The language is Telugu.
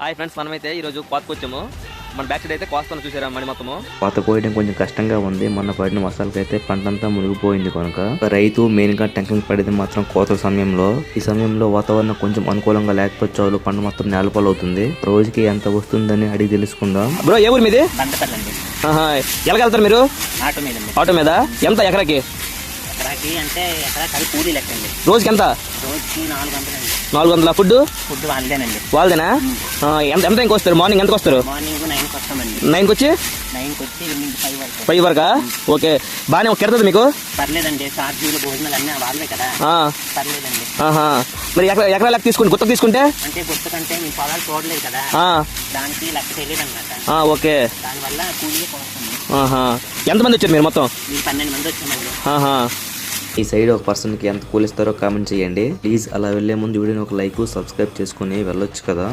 హాయ్ ఫ్రెండ్స్, మనమైతే ఈరోజు కోతకు వచ్చాము. మన బ్యాక్ సైడ్ అయితే కోస్తాను చూసారా మడి మొత్తము. కోత కోయడం కొంచెం కష్టంగా ఉంది. మొన్న పడిన వర్షాలకైతే పంటంతా మునిగిపోయింది కనుక రైతు మెయిన్ గా టెన్షన్ పడేది మాత్రం కోత సమయంలో. ఈ సమయంలో వాతావరణం కొంచెం అనుకూలంగా లేకపోతే చాలు పంట మొత్తం నేలపాలవుతుంది. రోజుకి ఎంత వస్తుందని అడిగి తెలుసుకుందాం. బ్రో, ఏ ఊరు మీది? ఎలాగెళ్తారు మీరు? ఆటో మీద. ఎంత ఎకరాకి? అంటే ఎకరా కూలీ లెక్కండి. రోజుకి ఎంత? రోజుకి 400. ఫుడ్ వాళ్ళదేనండి. వాళ్ళదేనా? ఎంత ఎంతకి వస్తారు? మార్నింగ్ ఎంతకు వస్తారు? మార్నింగ్ 9కి వస్తామండి. 9కి వచ్చి 9కి వచ్చి ఈవినింగ్ 5 వరకు. 5 వరకా? ఓకే, బాగానే కెడుతుంది మీకు? పర్లేదండి, చార్జీలు భోజనాలు అన్నీ వాళ్ళే కదా, పర్లేదండి. మరి ఎకరా లెక్క తీసుకుంటే గుర్తు తీసుకుంటే అంటే గుర్తుకంటే మీ పొలాలు చూడలేదు కదా, దానికి లెక్క తెలియదు అనమాట. ఓకే, దానివల్ల కూలీ పోతుంది. ఎంతమంది వచ్చారు మీరు మొత్తం? మీరు 12 మంది వచ్చామండి. ఈ సైడ్ ఒక పర్సన్ కి ఎంత కూలిస్తారో కామెంట్ చేయండి ప్లీజ్. అలా వెళ్లే ముందు వీడియోని ఒక లైక్ సబ్స్క్రైబ్ చేసుకుని వెళ్ళొచ్చు కదా.